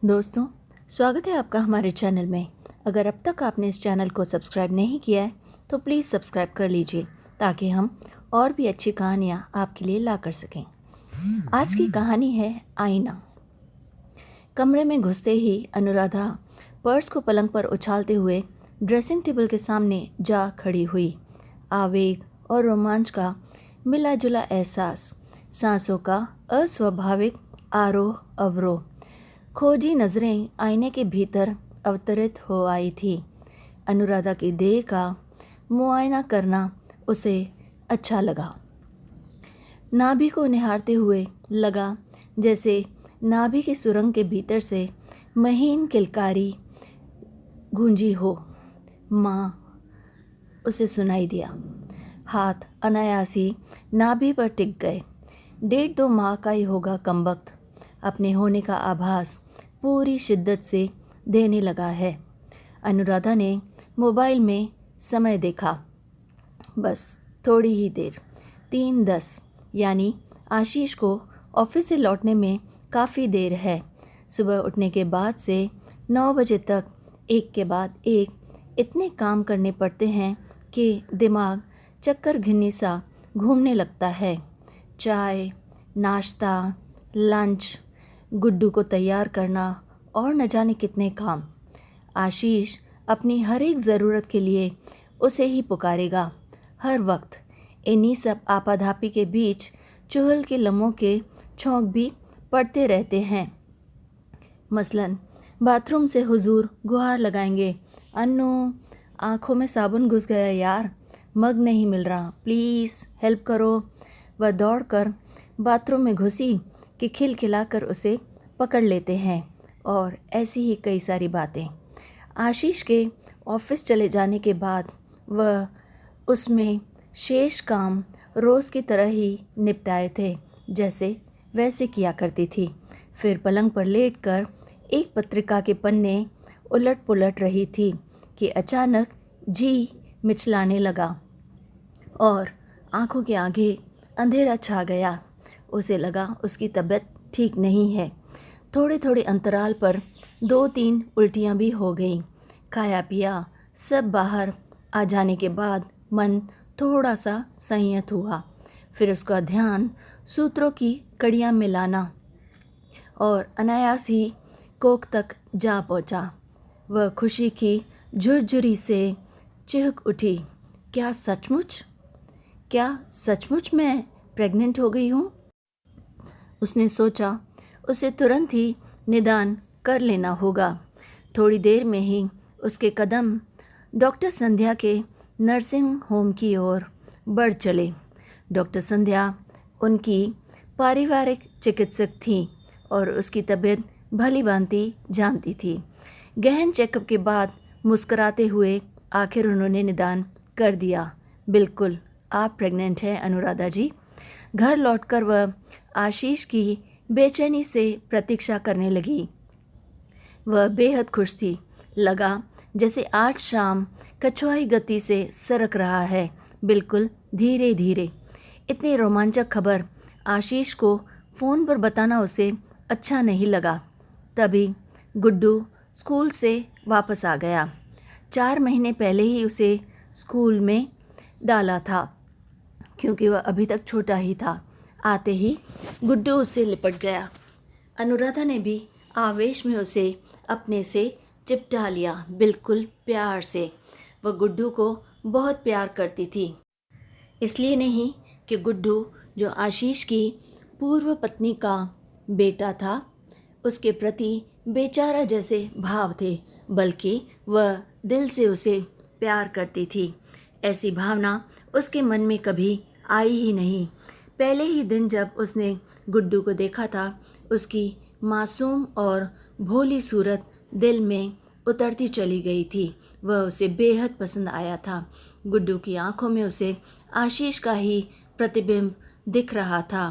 दोस्तों, स्वागत है आपका हमारे चैनल में। अगर अब तक आपने इस चैनल को सब्सक्राइब नहीं किया है तो प्लीज़ सब्सक्राइब कर लीजिए ताकि हम और भी अच्छी कहानियाँ आपके लिए ला कर सकें। आज की कहानी है आईना। कमरे में घुसते ही अनुराधा पर्स को पलंग पर उछालते हुए ड्रेसिंग टेबल के सामने जा खड़ी हुई। आवेग और रोमांच का मिला जुला एहसास, सांसों का अस्वाभाविक आरोह अवरोह, खोजी नज़रें आईने के भीतर अवतरित हो आई थी। अनुराधा की देह का मुआयना करना उसे अच्छा लगा। नाभि को निहारते हुए लगा जैसे नाभि की सुरंग के भीतर से महीन किलकारी गूंजी हो। माँ, उसे सुनाई दिया। हाथ अनायास ही नाभि पर टिक गए। 1.5-2 माह का ही होगा कमबख्त। अपने होने का आभास पूरी शिद्दत से देने लगा है। अनुराधा ने मोबाइल में समय देखा। बस थोड़ी ही देर, 3:10, यानी आशीष को ऑफिस से लौटने में काफ़ी देर है। सुबह उठने के बाद से 9 बजे तक एक के बाद एक इतने काम करने पड़ते हैं कि दिमाग चक्कर घिन्नी सा घूमने लगता है। चाय, नाश्ता, लंच, गुड्डू को तैयार करना और न जाने कितने काम। आशीष अपनी हर एक ज़रूरत के लिए उसे ही पुकारेगा हर वक्त। इन्हीं सब आपाधापी के बीच चुहल के लम्हों के छौंक भी पड़ते रहते हैं। मसलन बाथरूम से हुजूर गुहार लगाएंगे, अन्नू आँखों में साबुन घुस गया यार, मग नहीं मिल रहा, प्लीज़ हेल्प करो। वह दौड़कर बाथरूम में घुसी कि खिलखिलाकर उसे पकड़ लेते हैं। और ऐसी ही कई सारी बातें। आशीष के ऑफिस चले जाने के बाद वह उसमें शेष काम रोज़ की तरह ही निपटाए थे जैसे वैसे किया करती थी। फिर पलंग पर लेटकर एक पत्रिका के पन्ने उलट पुलट रही थी कि अचानक जी मिचलाने लगा और आंखों के आगे अंधेरा छा गया। उसे लगा उसकी तबीयत ठीक नहीं है। थोड़े थोड़े अंतराल पर 2-3 उल्टियाँ भी हो गईं। खाया पिया सब बाहर आ जाने के बाद मन थोड़ा सा संयत हुआ। फिर उसका ध्यान सूत्रों की कड़ियाँ मिलाना और अनायास ही कोख तक जा पहुँचा। वह खुशी की झुरझुरी से चिहक उठी। क्या सचमुच मैं प्रेग्नेंट हो गई हूँ? उसने सोचा उसे तुरंत ही निदान कर लेना होगा। थोड़ी देर में ही उसके कदम डॉक्टर संध्या के नर्सिंग होम की ओर बढ़ चले। डॉक्टर संध्या उनकी पारिवारिक चिकित्सक थी और उसकी तबीयत भली भांति जानती थी। गहन चेकअप के बाद मुस्कुराते हुए आखिर उन्होंने निदान कर दिया, बिल्कुल आप प्रेग्नेंट हैं अनुराधा जी। घर लौटकर वह आशीष की बेचैनी से प्रतीक्षा करने लगी। वह बेहद खुश थी। लगा जैसे आज शाम कछुआई गति से सरक रहा है, बिल्कुल धीरे धीरे। इतनी रोमांचक खबर आशीष को फ़ोन पर बताना उसे अच्छा नहीं लगा। तभी गुड्डू स्कूल से वापस आ गया। 4 महीने पहले ही उसे स्कूल में डाला था क्योंकि वह अभी तक छोटा ही था। आते ही गुड्डू उससे लिपट गया। अनुराधा ने भी आवेश में उसे अपने से चिपटा लिया, बिल्कुल प्यार से। वह गुड्डू को बहुत प्यार करती थी। इसलिए नहीं कि गुड्डू जो आशीष की पूर्व पत्नी का बेटा था उसके प्रति बेचारा जैसे भाव थे, बल्कि वह दिल से उसे प्यार करती थी। ऐसी भावना उसके मन में कभी आई ही नहीं। पहले ही दिन जब उसने गुड्डू को देखा था उसकी मासूम और भोली सूरत दिल में उतरती चली गई थी। वह उसे बेहद पसंद आया था। गुड्डू की आंखों में उसे आशीष का ही प्रतिबिंब दिख रहा था।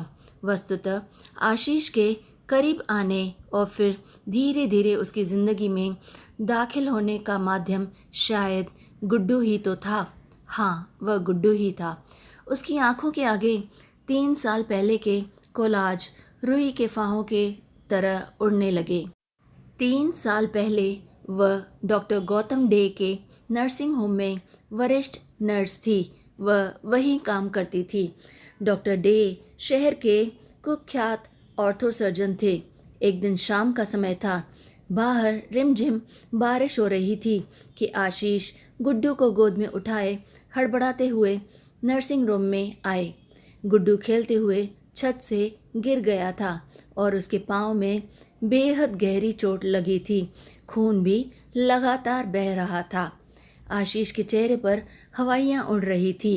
वस्तुतः आशीष के करीब आने और फिर धीरे धीरे उसकी ज़िंदगी में दाखिल होने का माध्यम शायद गुड्डू ही तो था। हाँ, वह गुड्डू ही था। उसकी आंखों के आगे 3 साल पहले के कोलाज रुई के फाहों के तरह उड़ने लगे। 3 साल पहले वह डॉक्टर गौतम डे के नर्सिंग होम में वरिष्ठ नर्स थी। वह वहीं काम करती थी। डॉक्टर डे शहर के कुख्यात ऑर्थोसर्जन थे। एक दिन शाम का समय था। बाहर रिमझिम बारिश हो रही थी कि आशीष गुड्डू को गोद में उठाए हड़बड़ाते हुए नर्सिंग रूम में आए। गुड्डू खेलते हुए छत से गिर गया था और उसके पाँव में बेहद गहरी चोट लगी थी। खून भी लगातार बह रहा था। आशीष के चेहरे पर हवाइयाँ उड़ रही थी।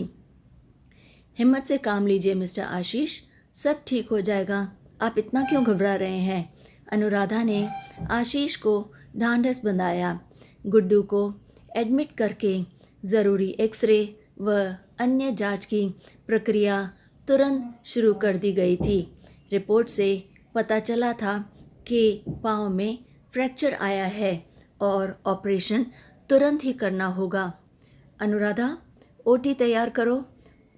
हिम्मत से काम लीजिए मिस्टर आशीष, सब ठीक हो जाएगा। आप इतना क्यों घबरा रहे हैं? अनुराधा ने आशीष को ढांढस बंधाया। गुड्डू को एडमिट करके ज़रूरी एक्सरे व अन्य जांच की प्रक्रिया तुरंत शुरू कर दी गई थी। रिपोर्ट से पता चला था कि पाँव में फ्रैक्चर आया है और ऑपरेशन तुरंत ही करना होगा। अनुराधा, ओटी तैयार करो,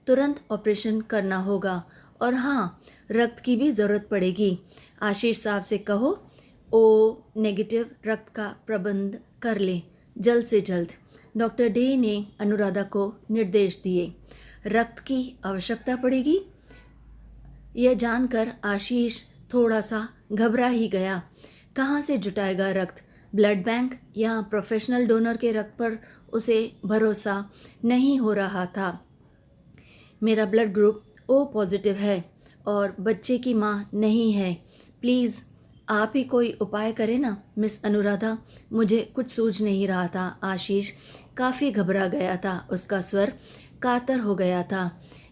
तुरंत ऑपरेशन करना होगा। और हाँ, रक्त की भी ज़रूरत पड़ेगी। आशीष साहब से कहो ओ नेगेटिव रक्त का प्रबंध कर ले जल्द से जल्द। डॉक्टर डे ने अनुराधा को निर्देश दिए। रक्त की आवश्यकता पड़ेगी, यह जानकर आशीष थोड़ा सा घबरा ही गया। कहाँ से जुटाएगा रक्त? ब्लड बैंक या प्रोफेशनल डोनर के रक्त पर उसे भरोसा नहीं हो रहा था। मेरा ब्लड ग्रुप ओ पॉजिटिव है और बच्चे की माँ नहीं है। प्लीज़ आप ही कोई उपाय करें ना मिस अनुराधा। मुझे कुछ सूझ नहीं रहा था। आशीष काफ़ी घबरा गया था। उसका स्वर कातर हो गया था।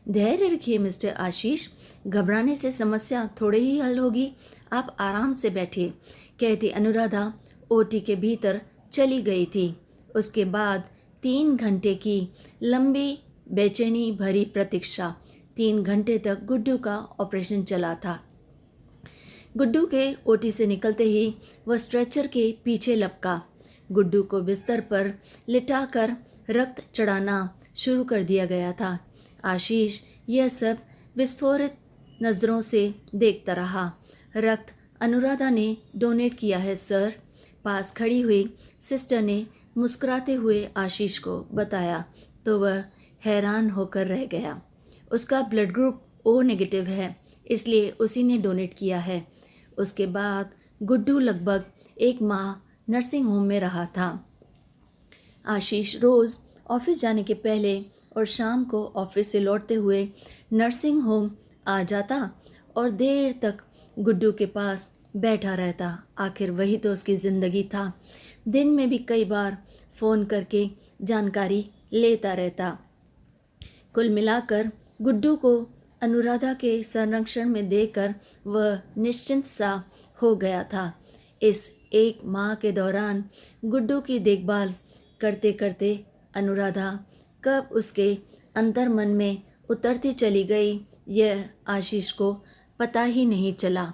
धैर्य रखिए मिस्टर आशीष, घबराने से समस्या थोड़ी ही हल होगी। आप आराम से बैठिए, कहती अनुराधा ओटी के भीतर चली गई थी। उसके बाद 3 घंटे की लंबी बेचैनी भरी प्रतीक्षा। 3 घंटे तक गुड्डू का ऑपरेशन चला था। गुड्डू के ओटी से निकलते ही वह स्ट्रेचर के पीछे लपका। गुड्डू को बिस्तर पर लिटाकर रक्त चढ़ाना शुरू कर दिया गया था। आशीष यह सब विस्फोरित नज़रों से देखता रहा। रक्त अनुराधा ने डोनेट किया है सर, पास खड़ी हुई सिस्टर ने मुस्कुराते हुए आशीष को बताया तो वह हैरान होकर रह गया। उसका ब्लड ग्रुप ओ नेगेटिव है, इसलिए उसी ने डोनेट किया है। उसके बाद गुड्डू लगभग 1 माह नर्सिंग होम में रहा था। आशीष रोज़ ऑफिस जाने के पहले और शाम को ऑफिस से लौटते हुए नर्सिंग होम आ जाता और देर तक गुड्डू के पास बैठा रहता। आखिर वही तो उसकी ज़िंदगी था। दिन में भी कई बार फ़ोन करके जानकारी लेता रहता। कुल मिलाकर गुड्डू को अनुराधा के संरक्षण में देकर वह निश्चिंत सा हो गया था। इस 1 माह के दौरान गुड्डू की देखभाल करते करते अनुराधा कब उसके अंतर मन में उतरती चली गई, यह आशीष को पता ही नहीं चला।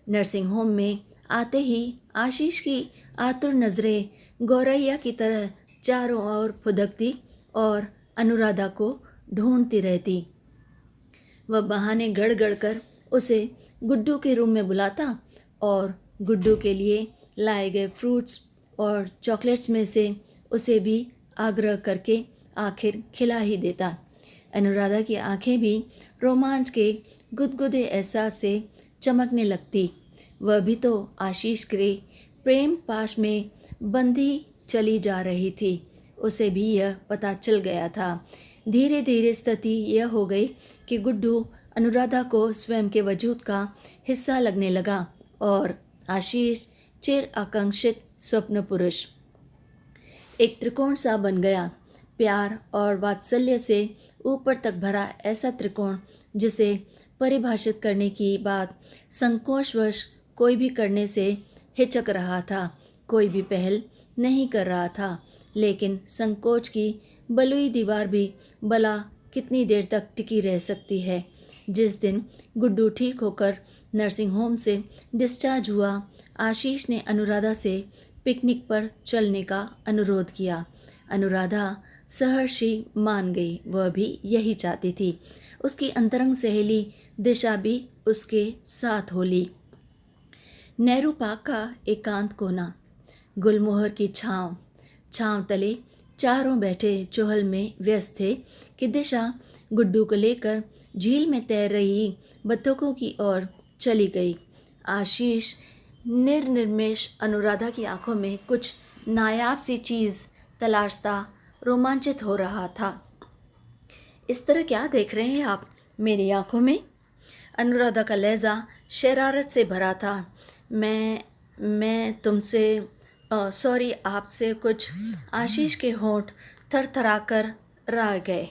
नर्सिंग होम में आते ही आशीष की आतुर नज़रें गौरैया की तरह चारों ओर फुदकती और अनुराधा को ढूंढती रहती। वह बहाने गड़ कर उसे गुड्डू के रूम में बुलाता और गुड्डू के लिए लाए गए फ्रूट्स और चॉकलेट्स में से उसे भी आग्रह करके आखिर खिला ही देता। अनुराधा की आंखें भी रोमांच के गुदगुदे एहसास से चमकने लगती। वह भी तो आशीष के प्रेम पाश में बंधी चली जा रही थी। उसे भी यह पता चल गया था। धीरे धीरे स्थिति यह हो गई कि गुड्डू अनुराधा को स्वयं के वजूद का हिस्सा लगने लगा और आशीष चिर आकांक्षित स्वप्न पुरुष एक त्रिकोण सा बन गया। प्यार और वात्सल्य से ऊपर तक भरा ऐसा त्रिकोण जिसे परिभाषित करने की बात संकोचवश कोई भी करने से हिचक रहा था। कोई भी पहल नहीं कर रहा था। लेकिन संकोच की बलुई दीवार भी भला कितनी देर तक टिकी रह सकती है। जिस दिन गुड्डू ठीक होकर नर्सिंग होम से डिस्चार्ज हुआ, आशीष ने अनुराधा से पिकनिक पर चलने का अनुरोध किया। अनुराधा सहर्षी मान गई। वह भी यही चाहती थी। उसकी अंतरंग सहेली दिशा भी उसके साथ हो ली। नेहरू पार्क का एकांत कोना, गुलमोहर की छांव तले चारों बैठे चुहल में व्यस्त थे कि दिशा गुड्डू को लेकर झील में तैर रही बत्तखों की ओर चली गई। आशीष निर्निमेष अनुराधा की आंखों में कुछ नायाब सी चीज़ तलाशता रोमांचित हो रहा था। इस तरह क्या देख रहे हैं आप मेरी आंखों में? अनुराधा का लहजा शरारत से भरा था। मैं तुमसे सॉरी, आपसे कुछ। आशीष के होंठ थरथराकर रह गए।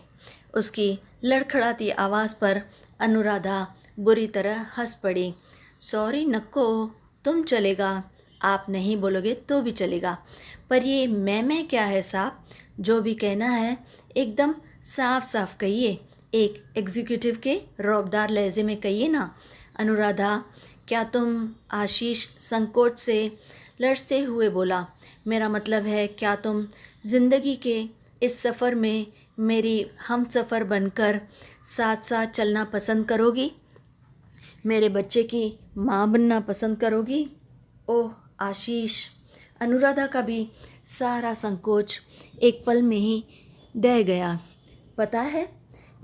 उसकी लड़खड़ाती आवाज़ पर अनुराधा बुरी तरह हंस पड़ी। सॉरी नको, तुम चलेगा, आप नहीं बोलोगे तो भी चलेगा, पर ये मैं क्या है साहब? जो भी कहना है एकदम साफ साफ कहिए, एक एग्जीक्यूटिव के रौबदार लहजे में कहिए ना। अनुराधा, क्या तुम? आशीष संकोच से लड़ते हुए बोला। मेरा मतलब है, क्या तुम ज़िंदगी के इस सफ़र में मेरी हमसफ़र बनकर साथ साथ चलना पसंद करोगी? मेरे बच्चे की माँ बनना पसंद करोगी? ओह आशीष! अनुराधा का भी सारा संकोच एक पल में ही ढह गया। पता है,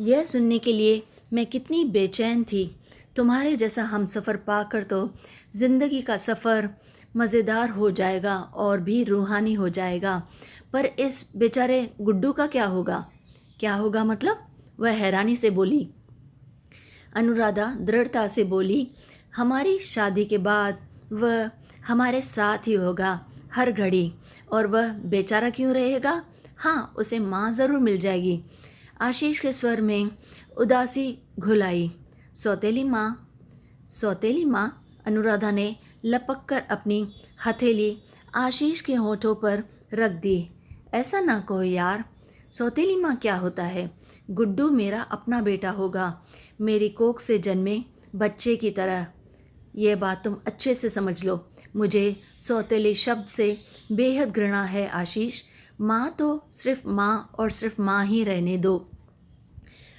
यह सुनने के लिए मैं कितनी बेचैन थी। तुम्हारे जैसा हमसफ़र पाकर तो ज़िंदगी का सफ़र मज़ेदार हो जाएगा और भी रूहानी हो जाएगा। पर इस बेचारे गुड्डू का क्या होगा? क्या होगा मतलब? वह हैरानी से बोली। अनुराधा दृढ़ता से बोली, हमारी शादी के बाद वह हमारे साथ ही होगा हर घड़ी। और वह बेचारा क्यों रहेगा? हाँ, उसे माँ ज़रूर मिल जाएगी। आशीष के स्वर में उदासी घुल आई। सौतेली माँ? सौतेली माँ? अनुराधा ने लपक कर अपनी हथेली आशीष के होठों पर रख दी। ऐसा ना कहो यार, सौतेली माँ क्या होता है? गुड्डू मेरा अपना बेटा होगा, मेरी कोख से जन्मे बच्चे की तरह। ये बात तुम अच्छे से समझ लो। मुझे सौतेली शब्द से बेहद घृणा है आशीष। माँ तो सिर्फ माँ और सिर्फ माँ ही रहने दो।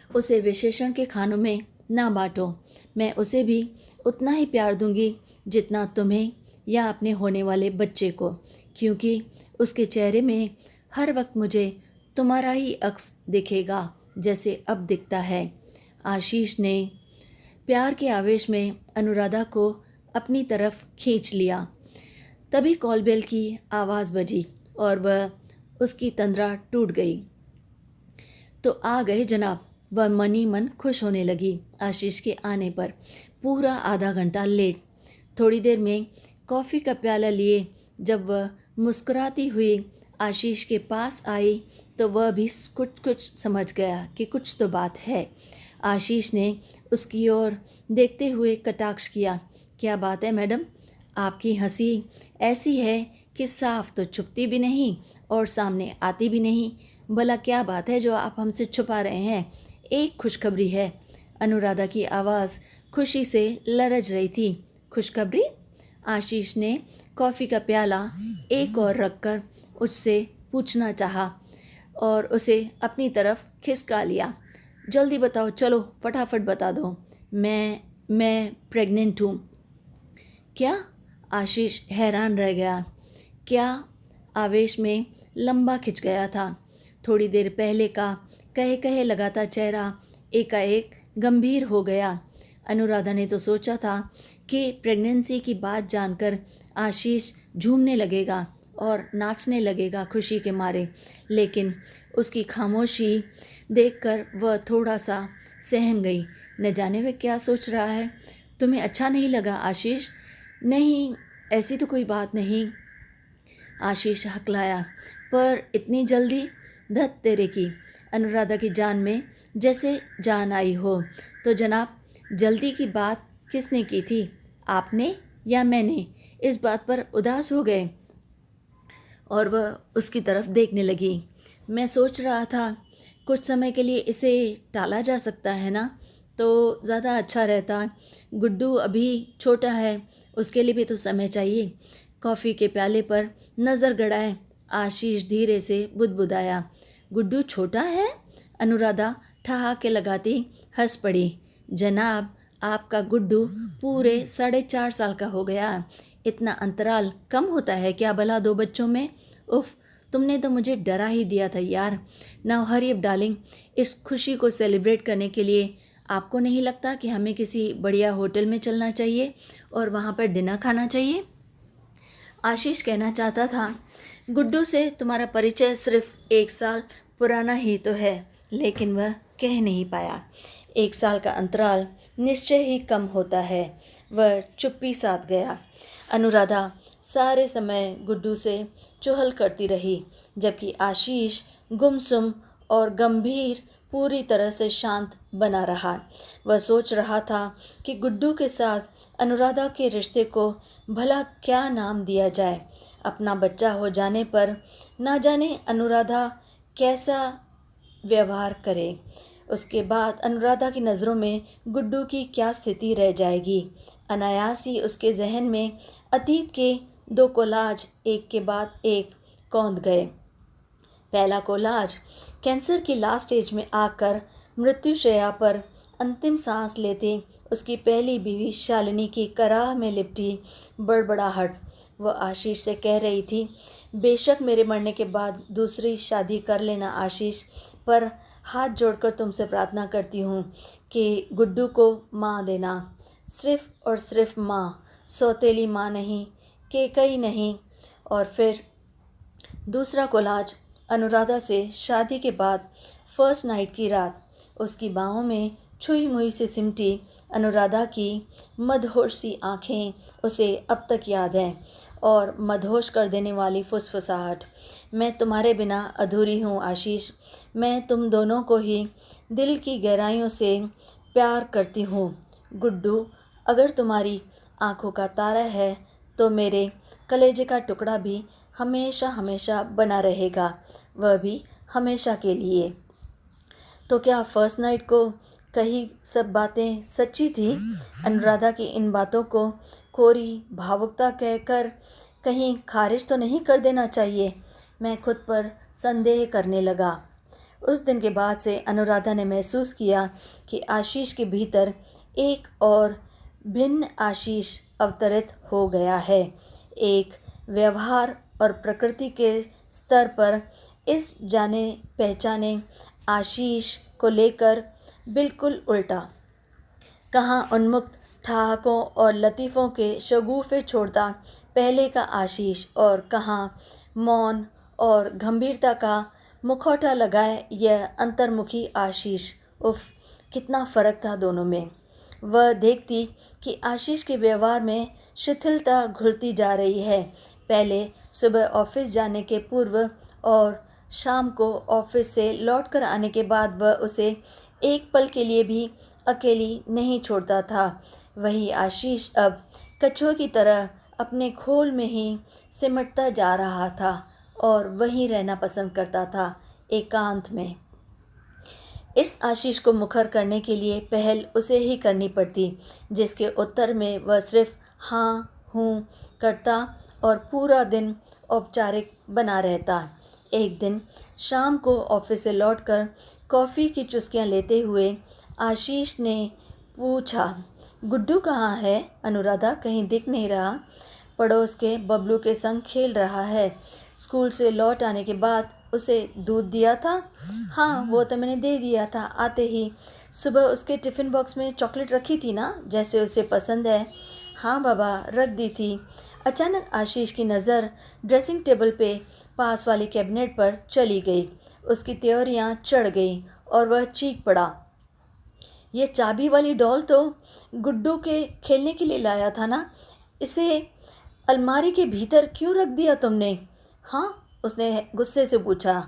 उसे विशेषण के खानों में ना बांटो। मैं उसे भी उतना ही प्यार दूंगी जितना तुम्हें या अपने होने वाले बच्चे को, क्योंकि उसके चेहरे में हर वक्त मुझे तुम्हारा ही अक्स दिखेगा जैसे अब दिखता है। आशीष ने प्यार के आवेश में अनुराधा को अपनी तरफ खींच लिया। तभी कॉल बेल की आवाज़ बजी और वह उसकी तंद्रा टूट गई। तो आ गए जनाब। वह मनी मन खुश होने लगी आशीष के आने पर। पूरा आधा घंटा लेट। थोड़ी देर में कॉफ़ी का प्याला लिए जब वह मुस्कुराती हुई आशीष के पास आई तो वह भी कुछ समझ गया कि कुछ तो बात है। आशीष ने उसकी ओर देखते हुए कटाक्ष किया। क्या बात है मैडम? आपकी हंसी ऐसी है कि साफ तो छुपती भी नहीं और सामने आती भी नहीं। भला क्या बात है जो आप हमसे छुपा रहे हैं? एक खुशखबरी है। अनुराधा की आवाज़ खुशी से लरज रही थी। खुशखबरी? आशीष ने कॉफ़ी का प्याला एक और रखकर उससे पूछना चाहा और उसे अपनी तरफ खिसका लिया। जल्दी बताओ, चलो फटाफट बता दो। मैं प्रेग्नेंट हूँ। क्या? आशीष हैरान रह गया। क्या? आवेश में लंबा खिंच गया था। थोड़ी देर पहले का कहे कहे लगाता चेहरा एकाएक गंभीर हो गया। अनुराधा ने तो सोचा था कि प्रेगनेंसी की बात जानकर आशीष झूमने लगेगा और नाचने लगेगा खुशी के मारे, लेकिन उसकी खामोशी देखकर वह थोड़ा सा सहम गई। न जाने वह क्या सोच रहा है। तुम्हें अच्छा नहीं लगा आशीष? नहीं, ऐसी तो कोई बात नहीं। आशीष हकलाया। पर इतनी जल्दी? धत तेरे की। अनुराधा की जान में जैसे जान आई हो। तो जनाब, जल्दी की बात किसने की थी, आपने या मैंने? इस बात पर उदास हो गए और वह उसकी तरफ देखने लगी। मैं सोच रहा था कुछ समय के लिए इसे टाला जा सकता है ना, तो ज़्यादा अच्छा रहता। गुड्डू अभी छोटा है, उसके लिए भी तो समय चाहिए। कॉफ़ी के प्याले पर नज़र गड़ाए आशीष धीरे से बुदबुदाया। गुड्डू छोटा है? अनुराधा ठहाके लगाती हंस पड़ी। जनाब, आपका गुड्डू पूरे 4.5 साल का हो गया। इतना अंतराल कम होता है क्या भला दो बच्चों में? उफ, तुमने तो मुझे डरा ही दिया था यार। नाउ हरी अप डार्लिंग, इस खुशी को सेलिब्रेट करने के लिए आपको नहीं लगता कि हमें किसी बढ़िया होटल में चलना चाहिए और वहाँ पर डिनर खाना चाहिए? आशीष कहना चाहता था, गुड्डू से तुम्हारा परिचय सिर्फ 1 साल पुराना ही तो है, लेकिन वह कह नहीं पाया। 1 साल का अंतराल निश्चय ही कम होता है। वह चुप्पी साध गया। अनुराधा सारे समय गुड्डू से चुहल करती रही, जबकि आशीष गुमसुम और गंभीर पूरी तरह से शांत बना रहा। वह सोच रहा था कि गुड्डू के साथ अनुराधा के रिश्ते को भला क्या नाम दिया जाए। अपना बच्चा हो जाने पर ना जाने अनुराधा कैसा व्यवहार करे। उसके बाद अनुराधा की नज़रों में गुड्डू की क्या स्थिति रह जाएगी। अनायास ही उसके जहन में अतीत के 2 कोलाज एक के बाद एक कौंध गए। पहला कोलाज कैंसर की लास्ट स्टेज में आकर मृत्युशैया पर अंतिम सांस लेते उसकी पहली बीवी शालिनी की कराह में लिपटी बड़बड़ाहट। वह आशीष से कह रही थी, बेशक मेरे मरने के बाद दूसरी शादी कर लेना आशीष, पर हाथ जोड़कर तुमसे प्रार्थना करती हूँ कि गुड्डू को माँ देना, सिर्फ और सिर्फ माँ, सौतेली माँ नहीं, केकई नहीं। और फिर दूसरा कोलाज अनुराधा से शादी के बाद फर्स्ट नाइट की रात। उसकी बाहों में छुई मुई से सिमटी अनुराधा की मदहोश सी आँखें उसे अब तक याद हैं, और मदहोश कर देने वाली फुसफुसाहट, मैं तुम्हारे बिना अधूरी हूँ आशीष, मैं तुम दोनों को ही दिल की गहराइयों से प्यार करती हूँ। गुड्डू अगर तुम्हारी आँखों का तारा है तो मेरे कलेजे का टुकड़ा भी हमेशा हमेशा बना रहेगा, वह भी हमेशा के लिए। तो क्या फर्स्ट नाइट को कही सब बातें सच्ची थी? अनुराधा की इन बातों को कोरी भावुकता कहकर कहीं खारिज तो नहीं कर देना चाहिए। मैं खुद पर संदेह करने लगा। उस दिन के बाद से अनुराधा ने महसूस किया कि आशीष के भीतर एक और भिन्न आशीष अवतरित हो गया है। एक व्यवहार और प्रकृति के स्तर पर इस जाने पहचाने आशीष को लेकर बिल्कुल उल्टा। कहाँ उन्मुक्त ठहाकों और लतीफ़ों के शगुफ़े छोड़ता पहले का आशीष, और कहाँ मौन और गंभीरता का मुखौटा लगाए यह अंतर्मुखी आशीष। उफ, कितना फ़र्क था दोनों में। वह देखती कि आशीष के व्यवहार में शिथिलता घुलती जा रही है। पहले सुबह ऑफिस जाने के पूर्व और शाम को ऑफिस से लौटकर आने के बाद वह उसे एक पल के लिए भी अकेली नहीं छोड़ता था। वही आशीष अब कछुए की तरह अपने खोल में ही सिमटता जा रहा था और वहीं रहना पसंद करता था, एकांत में। इस आशीष को मुखर करने के लिए पहल उसे ही करनी पड़ती, जिसके उत्तर में वह सिर्फ हाँ हूँ करता और पूरा दिन औपचारिक बना रहता। एक दिन शाम को ऑफिस से लौटकर कॉफ़ी की चुस्कियाँ लेते हुए आशीष ने पूछा, गुड्डू कहाँ है? अनुराधा कहीं दिख नहीं रहा। पड़ोस के बबलू के संग खेल रहा है। स्कूल से लौट आने के बाद उसे दूध दिया था? हाँ, वो तो मैंने दे दिया था आते ही। सुबह उसके टिफ़िन बॉक्स में चॉकलेट रखी थी ना, जैसे उसे पसंद है? हाँ बाबा, रख दी थी। अचानक आशीष की नज़र ड्रेसिंग टेबल पे पास वाली कैबिनेट पर चली गई। उसकी त्योरियाँ चढ़ गई और वह चीख पड़ा, ये चाबी वाली डॉल तो गुड्डू के खेलने के लिए लाया था ना, इसे अलमारी के भीतर क्यों रख दिया तुमने? हाँ, उसने गुस्से से पूछा।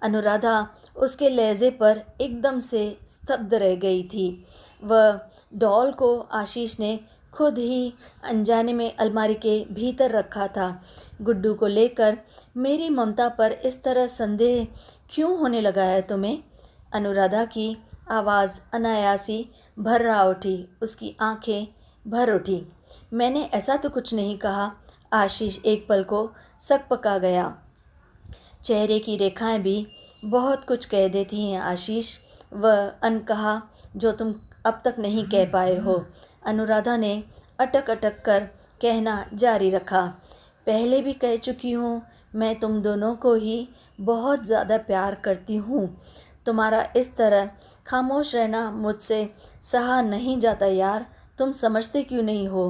अनुराधा उसके लहजे पर एकदम से स्तब्ध रह गई थी। वह डॉल को आशीष ने खुद ही अनजाने में अलमारी के भीतर रखा था। गुड्डू को लेकर मेरी ममता पर इस तरह संदेह क्यों होने लगा है तुम्हें? अनुराधा की आवाज़ अनायासी भर्रा उठी, उसकी आंखें भर उठी। मैंने ऐसा तो कुछ नहीं कहा। आशीष एक पल को सकपका गया। चेहरे की रेखाएं भी बहुत कुछ कह देती हैं आशीष, वह अनकहा जो तुम अब तक नहीं कह पाए हो। अनुराधा ने अटक अटक कर कहना जारी रखा। पहले भी कह चुकी हूँ, मैं तुम दोनों को ही बहुत ज़्यादा प्यार करती हूँ। तुम्हारा इस तरह खामोश रहना मुझसे सहा नहीं जाता यार। तुम समझते क्यों नहीं हो?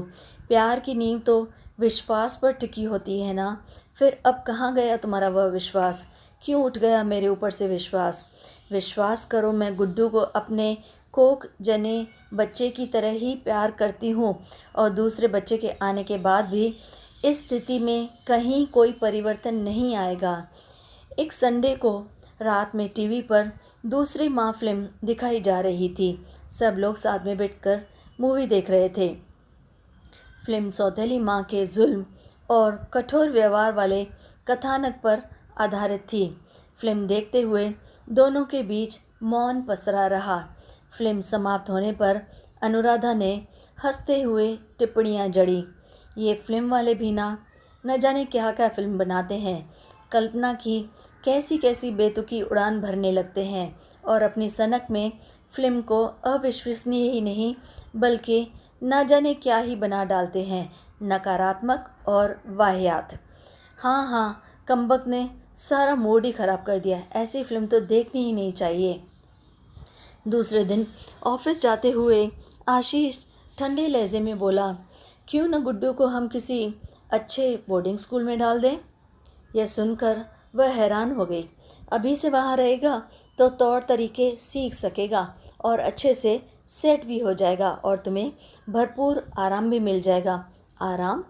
प्यार की नींव तो विश्वास पर टिकी होती है ना। फिर अब कहाँ गया तुम्हारा वह विश्वास? क्यों उठ गया मेरे ऊपर से विश्वास? विश्वास करो, मैं गुड्डू को अपने कोख जने बच्चे की तरह ही प्यार करती हूँ और दूसरे बच्चे के आने के बाद भी इस स्थिति में कहीं कोई परिवर्तन नहीं आएगा। एक संडे को रात में टीवी पर दूसरी माँ फिल्म दिखाई जा रही थी। सब लोग साथ में बैठकर मूवी देख रहे थे। फिल्म सौतेली माँ के जुल्म और कठोर व्यवहार वाले कथानक पर आधारित थी। फिल्म देखते हुए दोनों के बीच मौन पसरा रहा। फिल्म समाप्त होने पर अनुराधा ने हंसते हुए टिप्पणियाँ जड़ी, ये फिल्म वाले भी ना न जाने क्या क्या फिल्म बनाते हैं। कल्पना की कैसी कैसी बेतुकी उड़ान भरने लगते हैं और अपनी सनक में फिल्म को अविश्वसनीय ही नहीं बल्कि न जाने क्या ही बना डालते हैं, नकारात्मक और वाहियात। हाँ हाँ, कमबख्त ने सारा मूड ही ख़राब कर दिया। ऐसी फिल्म तो देखनी ही नहीं चाहिए। दूसरे दिन ऑफिस जाते हुए आशीष ठंडे लहजे में बोला, क्यों न गुड्डू को हम किसी अच्छे बोर्डिंग स्कूल में डाल दें। यह सुनकर वह हैरान हो गई। अभी से वहाँ रहेगा तो तौर तरीके सीख सकेगा और अच्छे से सेट भी हो जाएगा और तुम्हें भरपूर आराम भी मिल जाएगा। आराम?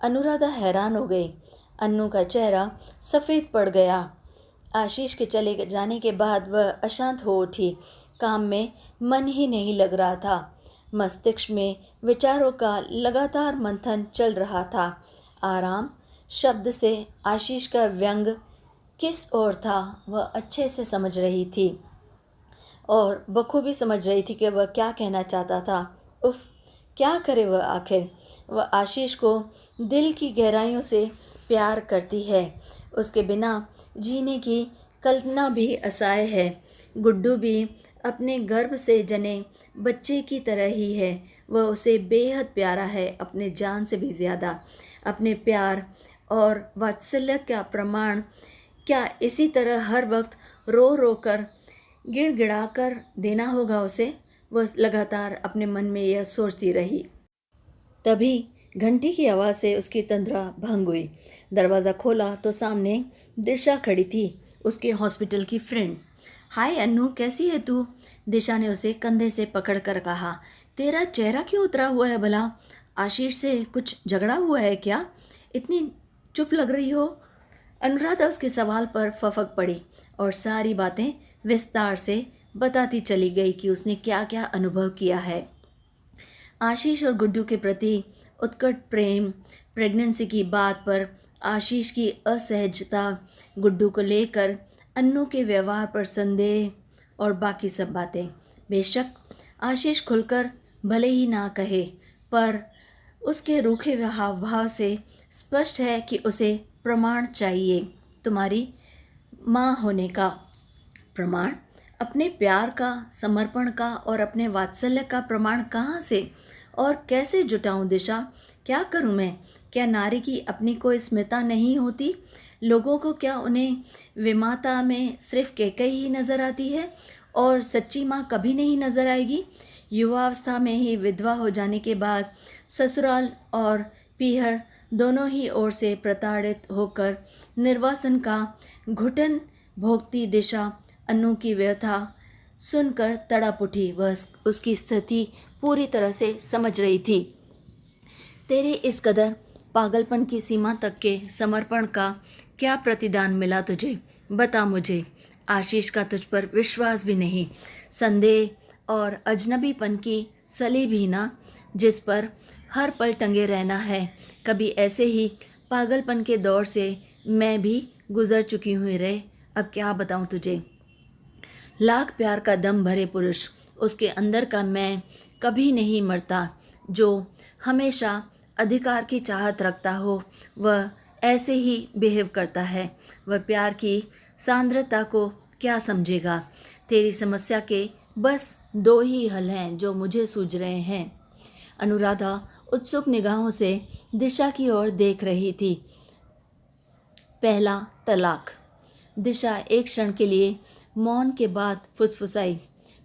अनुराधा हैरान हो गई। अन्नू का चेहरा सफ़ेद पड़ गया। आशीष के चले जाने के बाद वह अशांत हो उठी। काम में मन ही नहीं लग रहा था। मस्तिष्क में विचारों का लगातार मंथन चल रहा था। आराम शब्द से आशीष का व्यंग किस ओर था वह अच्छे से समझ रही थी और बखूबी समझ रही थी कि वह क्या कहना चाहता था। उफ, क्या करे वह आखिर? वह आशीष को दिल की गहराइयों से प्यार करती है। उसके बिना जीने की कल्पना भी असहाय है। गुड्डू भी अपने गर्भ से जने बच्चे की तरह ही है। वह उसे बेहद प्यारा है, अपने जान से भी ज़्यादा। अपने प्यार और वात्सल्य का प्रमाण क्या इसी तरह हर वक्त रो रो कर गिड़गिड़ा कर देना होगा उसे? वह लगातार अपने मन में यह सोचती रही। तभी घंटी की आवाज़ से उसकी तंद्रा भंग हुई। दरवाज़ा खोला तो सामने दिशा खड़ी थी, उसके हॉस्पिटल की फ्रेंड। हाय अन्नू, कैसी है तू? दिशा ने उसे कंधे से पकड़ कर कहा। तेरा चेहरा क्यों उतरा हुआ है भला? आशीष से कुछ झगड़ा हुआ है क्या? इतनी चुप लग रही हो। अनुराधा उसके सवाल पर फफक पड़ी और सारी बातें विस्तार से बताती चली गई कि उसने क्या क्या अनुभव किया है। आशीष और गुड्डू के प्रति उत्कट प्रेम, प्रेगनेंसी की बात पर आशीष की असहजता, गुड्डू को लेकर अन्नू के व्यवहार पर संदेह और बाकी सब बातें। बेशक आशीष खुलकर भले ही ना कहे, पर उसके रूखे हाव भाव से स्पष्ट है कि उसे प्रमाण चाहिए। तुम्हारी माँ होने का प्रमाण? अपने प्यार का, समर्पण का और अपने वात्सल्य का प्रमाण कहाँ से और कैसे जुटाऊं दिशा? क्या करूं मैं? क्या नारी की अपनी कोई स्मिता नहीं होती? लोगों को क्या उन्हें विमाता में सिर्फ कैकई ही नज़र आती है और सच्ची माँ कभी नहीं नज़र आएगी? युवावस्था में ही विधवा हो जाने के बाद ससुराल और पीहर दोनों ही ओर से प्रताड़ित होकर निर्वासन का घुटन भोगती दिशा अन्नू की व्यथा सुनकर तड़प उठी। वह उसकी स्थिति पूरी तरह से समझ रही थी। तेरे इस कदर पागलपन की सीमा तक के समर्पण का क्या प्रतिदान मिला तुझे? बता मुझे। आशीष का तुझ पर विश्वास भी नहीं, संदेह और अजनबीपन की सलीब ही ना, जिस पर हर पल टंगे रहना है। कभी ऐसे ही पागलपन के दौर से मैं भी गुजर चुकी हूँ रे। अब क्या बताऊँ तुझे? लाख प्यार का दम भरे पुरुष, उसके अंदर का मैं कभी नहीं मरता। जो हमेशा अधिकार की चाहत रखता हो वह ऐसे ही बिहेव करता है। वह प्यार की सांद्रता को क्या समझेगा? तेरी समस्या के बस दो ही हल हैं जो मुझे सूझ रहे हैं। अनुराधा उत्सुक निगाहों से दिशा की ओर देख रही थी। पहला तलाक। दिशा एक क्षण के लिए मौन के बाद फुसफुसाई,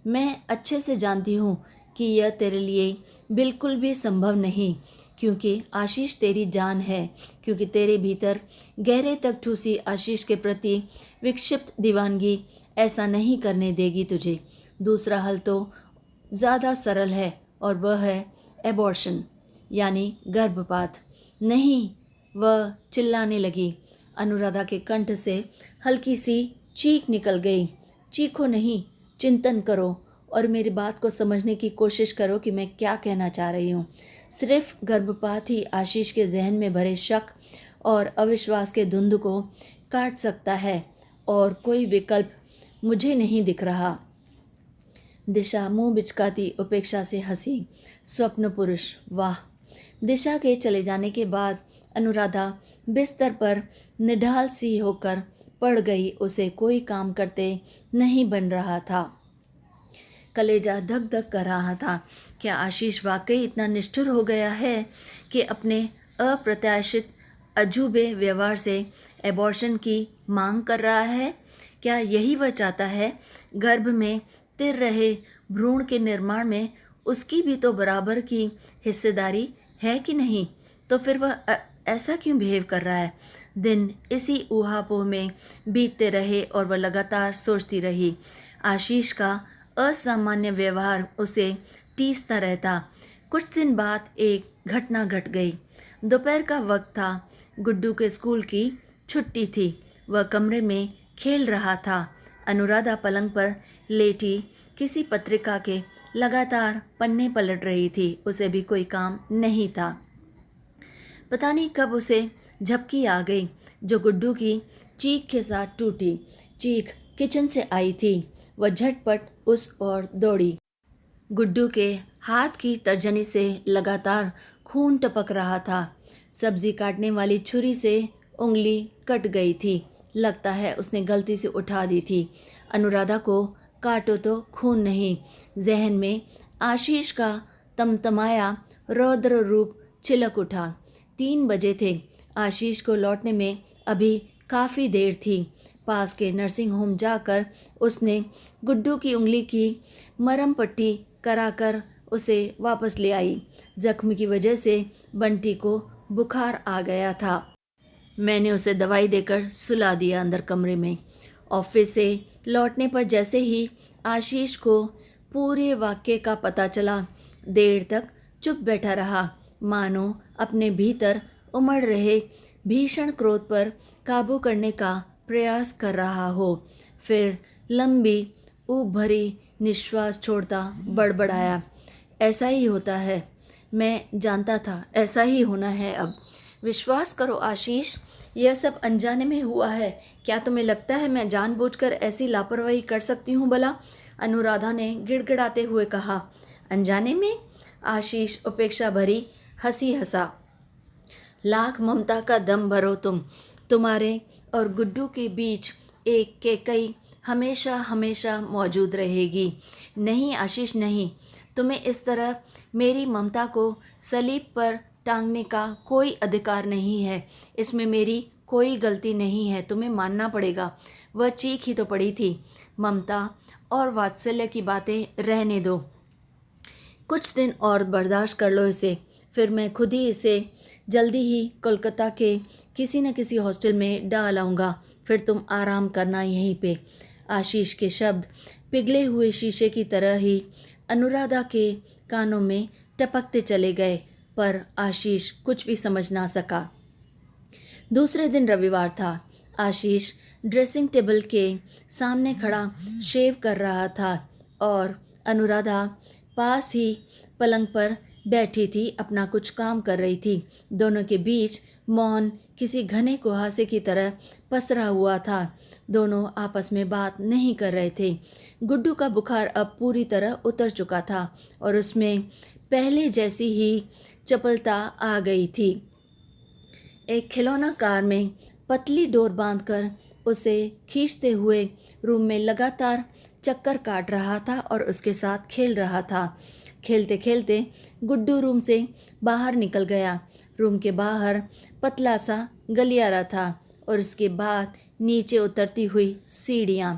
मैं अच्छे से जानती हूँ कि यह तेरे लिए बिल्कुल भी संभव नहीं, क्योंकि आशीष तेरी जान है, क्योंकि तेरे भीतर गहरे तक ठूसी आशीष के प्रति विक्षिप्त दीवानगी ऐसा नहीं करने देगी तुझे। दूसरा हल तो ज़्यादा सरल है और वह है एबॉर्शन, यानी गर्भपात। नहीं, वह चिल्लाने लगी। अनुराधा के कंठ से हल्की सी चीख निकल गई। चीखो नहीं, चिंतन करो और मेरी बात को समझने की कोशिश करो कि मैं क्या कहना चाह रही हूँ। सिर्फ गर्भपात ही आशीष के जहन में भरे शक और अविश्वास के धुंध को काट सकता है, और कोई विकल्प मुझे नहीं दिख रहा। दिशा मुंह बिचकाती उपेक्षा से हंसी। स्वप्न पुरुष, वाह। दिशा के चले जाने के बाद अनुराधा बिस्तर पर निढाल सी होकर पड़ गई। उसे कोई काम करते नहीं बन रहा था। कलेजा धक धक कर रहा था। क्या आशीष वाकई इतना निष्ठुर हो गया है कि अपने अप्रत्याशित अजूबे व्यवहार से एबॉर्शन की मांग कर रहा है? क्या यही वह चाहता है? गर्भ में तिर रहे भ्रूण के निर्माण में उसकी भी तो बराबर की हिस्सेदारी है कि नहीं? तो फिर वह ऐसा क्यों बिहेव कर रहा है? दिन इसी ऊहापोह में बीतते रहे और वह लगातार सोचती रही। आशीष का असामान्य व्यवहार उसे टीसता रहता। कुछ दिन बाद एक घटना घट गई। दोपहर का वक्त था। गुड्डू के स्कूल की छुट्टी थी। वह कमरे में खेल रहा था। अनुराधा पलंग पर लेटी किसी पत्रिका के लगातार पन्ने पलट रही थी। उसे भी कोई काम नहीं था। पता नहीं कब उसे झपकी आ गई, जो गुड्डू की चीख के साथ टूटी। चीख किचन से आई थी। वह झटपट उस ओर दौड़ी। गुड्डू के हाथ की तर्जनी से लगातार खून टपक रहा था। सब्जी काटने वाली छुरी से उंगली कट गई थी। लगता है उसने गलती से उठा दी थी। अनुराधा को काटो तो खून नहीं। जहन में आशीष का तमतमाया रौद्र रूप छिलक उठा। 3 बजे थे। आशीष को लौटने में अभी काफ़ी देर थी। पास के नर्सिंग होम जाकर उसने गुड्डू की उंगली की मरहम पट्टी कराकर उसे वापस ले आई। जख्म की वजह से बंटी को बुखार आ गया था। मैंने उसे दवाई देकर सुला दिया अंदर कमरे में। ऑफिस से लौटने पर जैसे ही आशीष को पूरे वाक्य का पता चला, देर तक चुप बैठा रहा, मानो अपने भीतर उमड़ रहे भीषण क्रोध पर काबू करने का प्रयास कर रहा हो। फिर लंबी ऊब भरी निश्वास छोड़ता बड़बड़ाया, ऐसा ही होता है, मैं जानता था ऐसा ही होना है। अब विश्वास करो आशीष, यह सब अनजाने में हुआ है। क्या तुम्हें लगता है मैं जानबूझकर ऐसी लापरवाही कर सकती हूँ भला? अनुराधा ने गिड़गिड़ाते हुए कहा। अनजाने में? आशीष उपेक्षा भरी हंसी हंसा। लाख ममता का दम भरो तुम्हारे और गुड्डू के बीच एक के कई हमेशा हमेशा मौजूद रहेगी। नहीं आशीष नहीं, तुम्हें इस तरह मेरी ममता को सलीब पर टांगने का कोई अधिकार नहीं है। इसमें मेरी कोई गलती नहीं है, तुम्हें मानना पड़ेगा। वह चीख ही तो पड़ी थी। ममता और वात्सल्य की बातें रहने दो, कुछ दिन और बर्दाश्त कर लो इसे, फिर मैं खुद ही इसे जल्दी ही कोलकाता के किसी न किसी हॉस्टल में डाल आऊँगा। फिर तुम आराम करना यहीं पे। आशीष के शब्द पिघले हुए शीशे की तरह ही अनुराधा के कानों में टपकते चले गए, पर आशीष कुछ भी समझ ना सका। दूसरे दिन रविवार था। आशीष ड्रेसिंग टेबल के सामने खड़ा शेव कर रहा था और अनुराधा पास ही पलंग पर बैठी थी, अपना कुछ काम कर रही थी। दोनों के बीच मौन किसी घने कुहासे की तरह पसरा हुआ था। दोनों आपस में बात नहीं कर रहे थे। गुड्डू का बुखार अब पूरी तरह उतर चुका था और उसमें पहले जैसी ही चपलता आ गई थी। एक खिलौना कार में पतली डोर बांधकर उसे खींचते हुए रूम में लगातार चक्कर काट रहा था और उसके साथ खेल रहा था। खेलते खेलते गुड्डू रूम से बाहर निकल गया। रूम के बाहर पतला सा गलियारा था और उसके बाद नीचे उतरती हुई सीढ़ियाँ।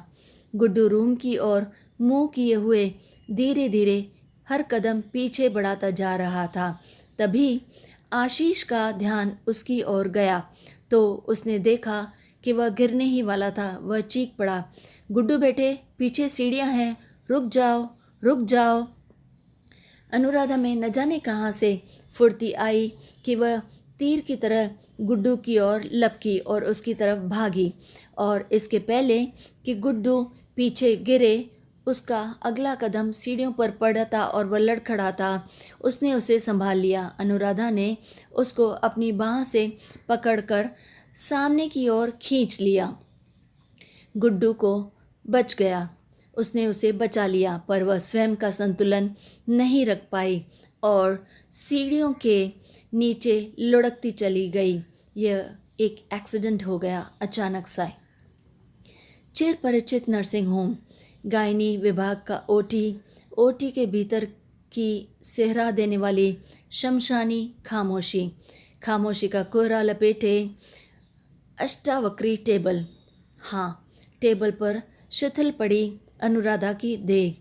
गुड्डू रूम की ओर मुंह किए हुए धीरे धीरे हर कदम पीछे बढ़ाता जा रहा था। तभी आशीष का ध्यान उसकी ओर गया तो उसने देखा कि वह गिरने ही वाला था। वह चीख पड़ा, गुड्डू बेटे, पीछे सीढ़ियाँ हैं, रुक जाओ, रुक जाओ। अनुराधा में न जाने कहाँ से फुर्ती आई कि वह तीर की तरह गुड्डू की ओर लपकी और उसकी तरफ भागी, और इसके पहले कि गुड्डू पीछे गिरे उसका अगला कदम सीढ़ियों पर पड़ा और वह लड़खड़ाता। उसने उसे संभाल लिया। अनुराधा ने उसको अपनी बाह से पकड़कर सामने की ओर खींच लिया। गुड्डू को बच गया, उसने उसे बचा लिया, पर वह स्वयं का संतुलन नहीं रख पाई और सीढ़ियों के नीचे लुढ़कती चली गई। यह एक एक्सीडेंट हो गया अचानक सा। चिर परिचित नर्सिंग होम, गायनी विभाग का ओटी के भीतर की सेहरा देने वाली शमशानी खामोशी का कोहरा लपेटे अष्टावक्री टेबल। हाँ, टेबल पर शिथिल पड़ी अनुराधा की देह।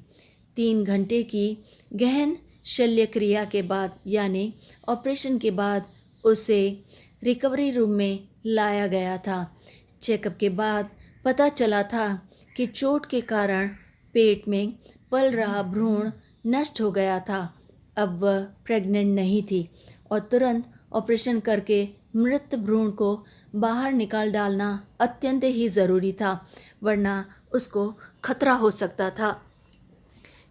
3 घंटे की गहन शल्य क्रिया के बाद, यानी ऑपरेशन के बाद, उसे रिकवरी रूम में लाया गया था। चेकअप के बाद पता चला था कि चोट के कारण पेट में पल रहा भ्रूण नष्ट हो गया था। अब वह प्रेग्नेंट नहीं थी और तुरंत ऑपरेशन करके मृत भ्रूण को बाहर निकाल डालना अत्यंत ही ज़रूरी था, वरना उसको खतरा हो सकता था।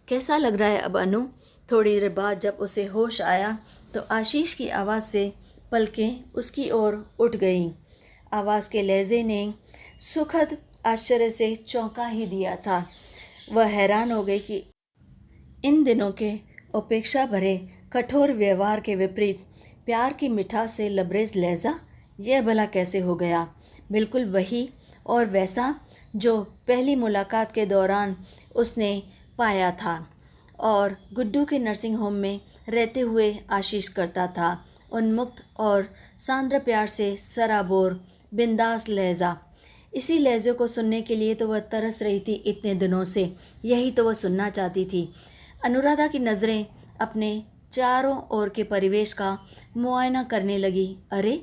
कैसा लग रहा है अब अनु? थोड़ी देर बाद जब उसे होश आया तो आशीष की आवाज़ से पलकें उसकी ओर उठ गईं। आवाज़ के लहजे ने सुखद आश्चर्य से चौंका ही दिया था। वह हैरान हो गई कि इन दिनों के उपेक्षा भरे कठोर व्यवहार के विपरीत प्यार की मिठास से लबरेज लहजा यह भला कैसे हो गया? बिल्कुल वही और वैसा जो पहली मुलाकात के दौरान उसने पाया था और गुड्डू के नर्सिंग होम में रहते हुए आशीष करता था। उन्मुक्त और सांद्र प्यार से सराबोर बिंदास लहजा। इसी लहजे को सुनने के लिए तो वह तरस रही थी इतने दिनों से। यही तो वह सुनना चाहती थी। अनुराधा की नज़रें अपने चारों ओर के परिवेश का मुआयना करने लगी। अरे,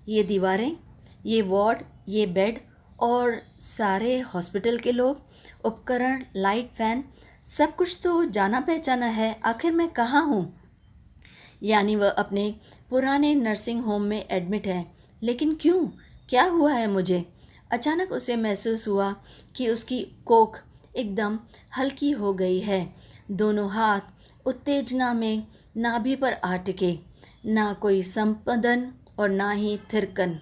ये दीवारें, ये वार्ड, ये बेड और सारे हॉस्पिटल के लोग, उपकरण, लाइट, फैन, सब कुछ तो जाना पहचाना है। आखिर मैं कहाँ हूँ? यानी वह अपने पुराने नर्सिंग होम में एडमिट है। लेकिन क्यों? क्या हुआ है मुझे? अचानक उसे महसूस हुआ कि उसकी कोख एकदम हल्की हो गई है। दोनों हाथ उत्तेजना में नाभि पर आ टिके। ना कोई संपदन और ना ही थिरकन।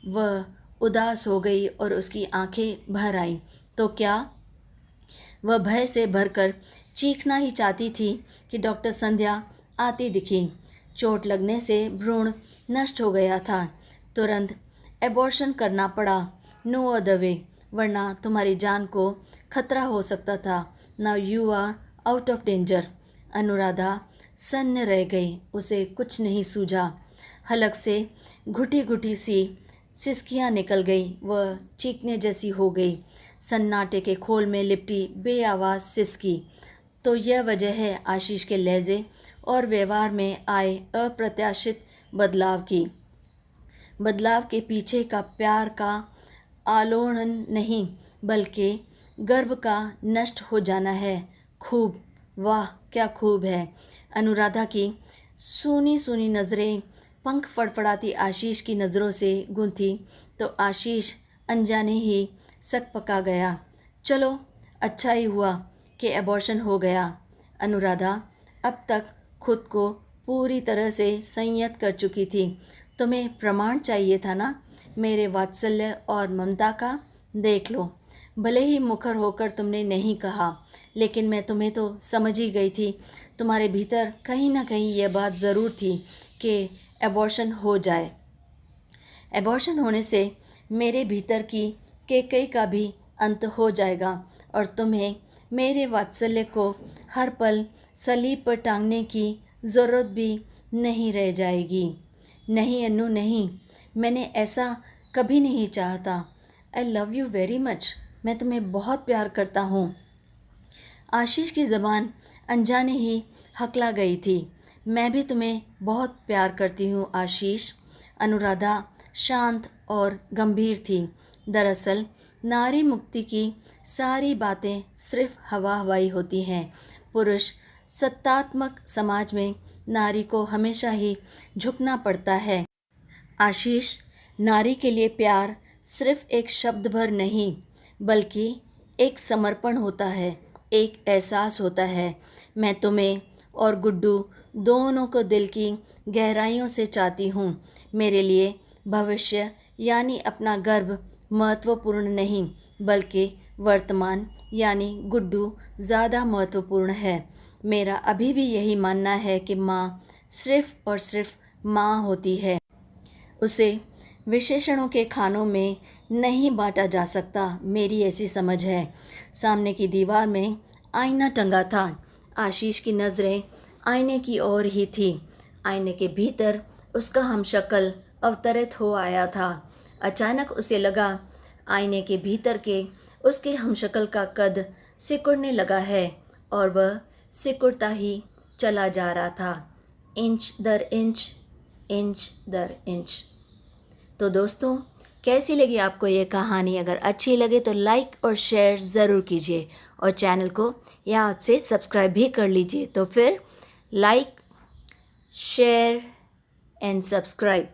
वह उदास हो गई और उसकी आंखें भर आईं। तो क्या? वह भय से भरकर चीखना ही चाहती थी कि डॉक्टर संध्या आती दिखी। चोट लगने से भ्रूण नष्ट हो गया था। तुरंत एबॉर्शन करना पड़ा। नो अदर वे, वरना तुम्हारी जान को खतरा हो सकता था। Now you are out of danger. Anuradha सन्न रह गई। उसे कुछ नहीं सूझा। हलक से घुटी घुटी सी सिसकियाँ निकल गई। वह चीखने जैसी हो गई। सन्नाटे के खोल में लिपटी बेआवाज़ सिसकी। तो यह वजह है आशीष के लहजे और व्यवहार में आए अप्रत्याशित बदलाव की। बदलाव के पीछे का प्यार का आलोड़न नहीं, बल्कि गर्भ का नष्ट हो जाना है। खूब, वाह क्या खूब है। अनुराधा की सूनी सूनी नज़रें पंख फड़फड़ाती आशीष की नज़रों से गूंथी तो आशीष अनजाने ही सकपका गया। चलो, अच्छा ही हुआ कि एबॉर्शन हो गया। अनुराधा अब तक खुद को पूरी तरह से संयत कर चुकी थी। तुम्हें प्रमाण चाहिए था ना मेरे वात्सल्य और ममता का? देख लो, भले ही मुखर होकर तुमने नहीं कहा, लेकिन मैं तुम्हें तो समझ ही गई थी। तुम्हारे भीतर कहीं ना कहीं यह बात ज़रूर थी कि एबॉर्शन हो जाए। एबॉर्शन होने से मेरे भीतर की केकई का भी अंत हो जाएगा और तुम्हें मेरे वात्सल्य को हर पल सलीब पर टांगने की ज़रूरत भी नहीं रह जाएगी। नहीं अन्नू नहीं, मैंने ऐसा कभी नहीं चाहता। I love you very much, मैं तुम्हें बहुत प्यार करता हूँ। आशीष की ज़बान अनजाने ही हकला गई थी। मैं भी तुम्हें बहुत प्यार करती हूँ आशीष। अनुराधा शांत और गंभीर थी। दरअसल नारी मुक्ति की सारी बातें सिर्फ हवा हवाई होती हैं। पुरुष सत्तात्मक समाज में नारी को हमेशा ही झुकना पड़ता है। आशीष, नारी के लिए प्यार सिर्फ एक शब्द भर नहीं, बल्कि एक समर्पण होता है, एक एहसास होता है। मैं तुम्हें और गुड्डू दोनों को दिल की गहराइयों से चाहती हूँ। मेरे लिए भविष्य यानी अपना गर्भ महत्वपूर्ण नहीं, बल्कि वर्तमान यानी गुड्डू ज़्यादा महत्वपूर्ण है। मेरा अभी भी यही मानना है कि माँ सिर्फ और सिर्फ माँ होती है। उसे विशेषणों के खानों में नहीं बांटा जा सकता, मेरी ऐसी समझ है। सामने की दीवार में आईना टंगा था। आशीष की नज़रें आईने की ओर ही थी। आईने के भीतर उसका हमशक्ल अवतरित हो आया था। अचानक उसे लगा आईने के भीतर के उसके हमशक्ल का कद सिकुड़ने लगा है और वह सिकुड़ता ही चला जा रहा था, इंच दर इंच, इंच दर इंच। तो दोस्तों, कैसी लगी आपको ये कहानी? अगर अच्छी लगे तो लाइक और शेयर ज़रूर कीजिए और चैनल को याद से सब्सक्राइब भी कर लीजिए। तो फिर लाइक, शेयर एंड सब्सक्राइब।